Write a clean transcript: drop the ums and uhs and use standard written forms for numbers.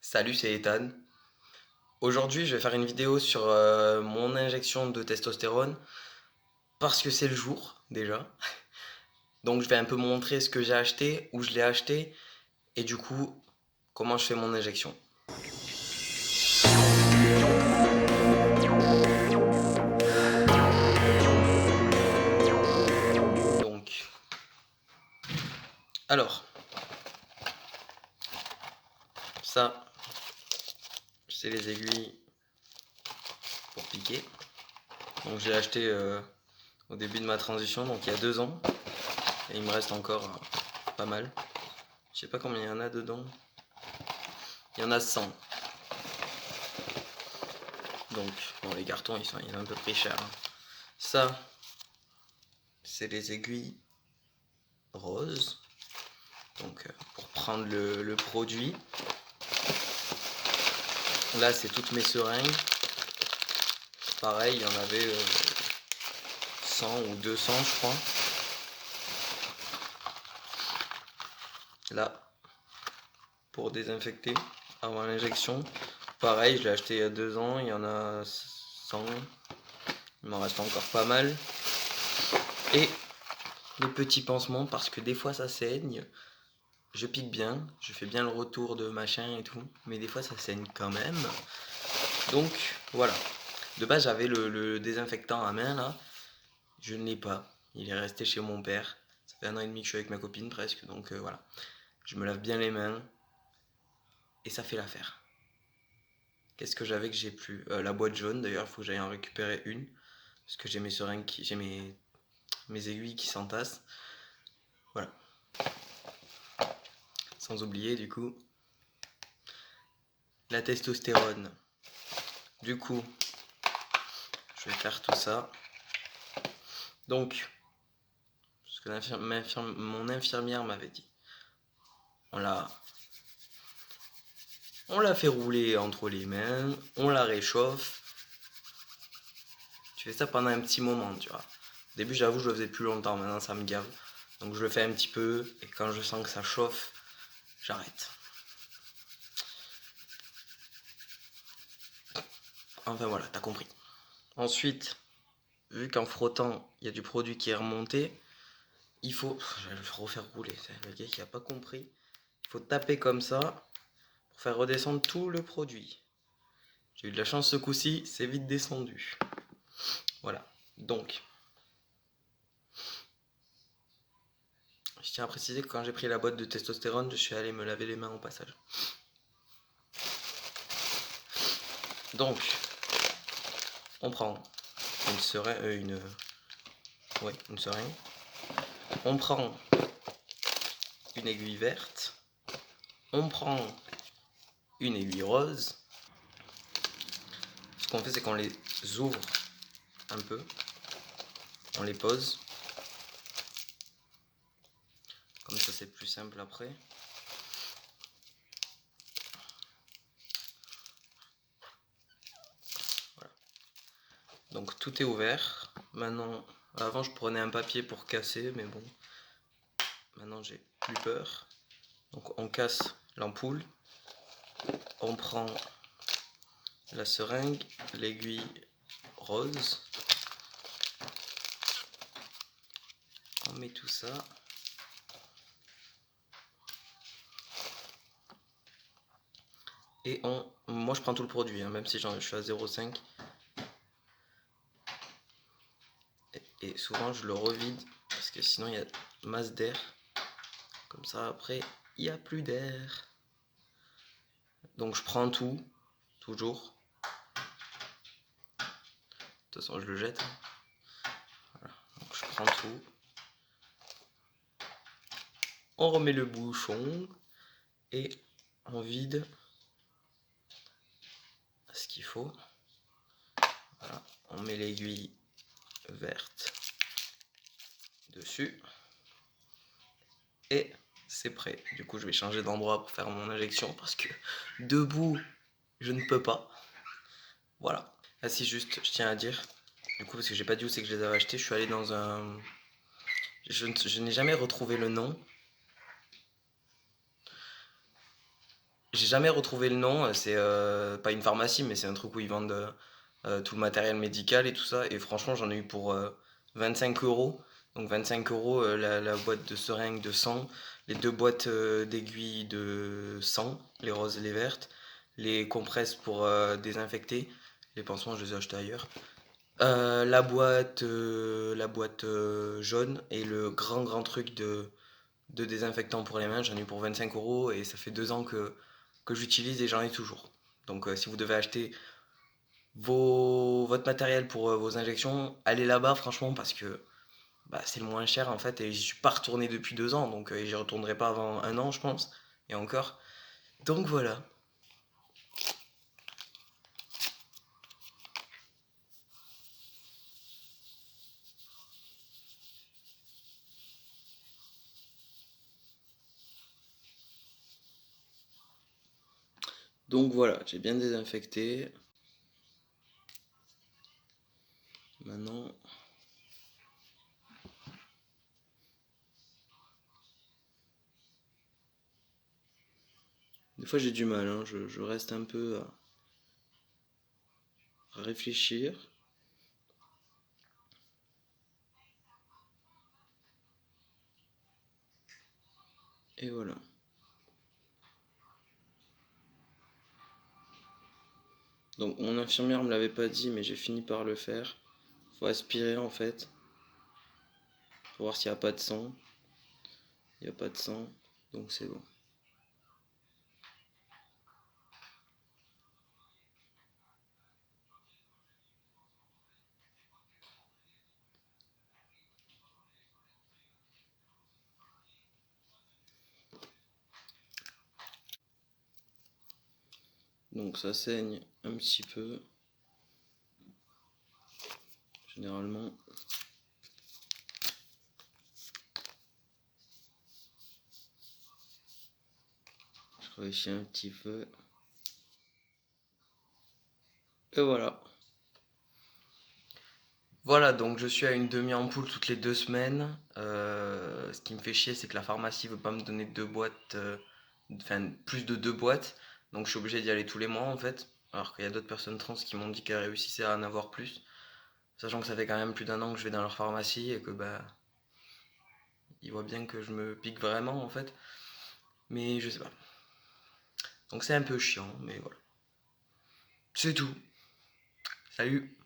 Salut, c'est Ethan. Aujourd'hui, je vais faire une vidéo sur mon injection de testostérone parce que c'est le jour déjà. Donc, je vais un peu montrer ce que j'ai acheté, où je l'ai acheté et du coup, comment je fais mon injection. Donc, alors, ça, c'est les aiguilles pour piquer. Donc, j'ai acheté au début de ma transition, donc il y a 2 ans. Et il me reste encore pas mal. Je sais pas combien il y en a dedans. Il y en a 100. Donc, bon, les cartons, ils sont un peu prix cher. Ça, c'est les aiguilles roses. Donc, pour prendre le produit. Là, c'est toutes mes seringues. Pareil, il y en avait 100 ou 200, je crois. Là, pour désinfecter avant l'injection. Pareil, je l'ai acheté il y a 2 ans. Il y en a 100. Il m'en reste encore pas mal. Et les petits pansements, parce que des fois ça saigne. Je pique bien, je fais bien le retour de machin et tout, mais des fois ça saigne quand même. Donc voilà. De base j'avais le désinfectant à main là. Je ne l'ai pas. Il est resté chez mon père. Ça fait 1 an et demi que je suis avec ma copine presque, donc voilà. Je me lave bien les mains et ça fait l'affaire. Qu'est-ce que j'avais que j'ai plus La boîte jaune d'ailleurs, il faut que j'aille en récupérer une. Parce que j'ai mes seringues, j'ai mes aiguilles qui s'entassent. Voilà. Sans oublier du coup la testostérone. Du coup, je vais faire tout ça. Donc, ce que mon infirmière m'avait dit. On l'a fait rouler entre les mains, on la réchauffe. Tu fais ça pendant un petit moment, tu vois. Au début, j'avoue, je le faisais plus longtemps, maintenant ça me gave. Donc je le fais un petit peu, et quand je sens que ça chauffe, j'arrête. Enfin voilà, t'as compris. Ensuite, vu qu'en frottant, il y a du produit qui est remonté, il faut... Je vais le refaire rouler, c'est le gars qui n'a pas compris. Il faut taper comme ça, pour faire redescendre tout le produit. J'ai eu de la chance ce coup-ci, c'est vite descendu. Voilà, donc... Je tiens à préciser que quand j'ai pris la boîte de testostérone, je suis allé me laver les mains au passage. Donc, on prend une seringue, une seringue. On prend une aiguille verte. On prend une aiguille rose. Ce qu'on fait, c'est qu'on les ouvre un peu. On les pose. Comme ça, c'est plus simple après. Voilà. Donc tout est ouvert. Maintenant, avant je prenais un papier pour casser, mais bon, maintenant j'ai plus peur. Donc on casse l'ampoule. On prend la seringue, l'aiguille rose. On met tout ça. Et moi je prends tout le produit, hein, même si je suis à 0,5. Et souvent je le revide, parce que sinon il y a masse d'air. Comme ça après, il n'y a plus d'air. Donc je prends tout, toujours. De toute façon je le jette. Voilà. Donc je prends tout. On remet le bouchon. Et on vide ce qu'il faut. Voilà. On met l'aiguille verte dessus. Et c'est prêt. Du coup je vais changer d'endroit pour faire mon injection, parce que debout je ne peux pas. Voilà. Ah si, juste je tiens à dire, du coup parce que j'ai pas dit où c'est que je les avais achetés, je suis allé dans un... Je n'ai jamais retrouvé le nom. J'ai jamais retrouvé le nom, c'est pas une pharmacie, mais c'est un truc où ils vendent tout le matériel médical et tout ça. Et franchement, j'en ai eu pour 25 euros. Donc 25 euros la boîte de seringues de 100, les deux boîtes d'aiguilles de 100, les roses et les vertes, les compresses pour désinfecter. Les pansements, je les ai achetés ailleurs. La boîte jaune et le grand truc de désinfectant pour les mains, j'en ai eu pour 25 euros et ça fait 2 ans que j'utilise et j'en ai toujours. Donc si vous devez acheter votre matériel pour vos injections, allez là-bas franchement parce que bah, c'est le moins cher en fait et j'y suis pas retourné depuis 2 ans donc j'y retournerai pas avant un an je pense et encore. Donc voilà. Donc voilà, j'ai bien désinfecté. Maintenant, des fois j'ai du mal, hein, je reste un peu à réfléchir. Et voilà. Donc mon infirmière me l'avait pas dit, mais j'ai fini par le faire. Faut aspirer en fait, pour voir s'il n'y a pas de sang. Il n'y a pas de sang, donc c'est bon. Donc ça saigne un petit peu, généralement. Je réussis un petit peu. Et voilà. Voilà, donc je suis à une demi-ampoule toutes les 2 semaines. Ce qui me fait chier, c'est que la pharmacie veut pas me donner 2 boîtes, enfin plus de 2 boîtes. Donc je suis obligé d'y aller tous les mois en fait. Alors qu'il y a d'autres personnes trans qui m'ont dit qu'elles réussissaient à en avoir plus. Sachant que ça fait quand même plus d'1 an que je vais dans leur pharmacie et que bah ils voient bien que je me pique vraiment en fait. Mais je sais pas. Donc c'est un peu chiant, mais voilà. C'est tout. Salut!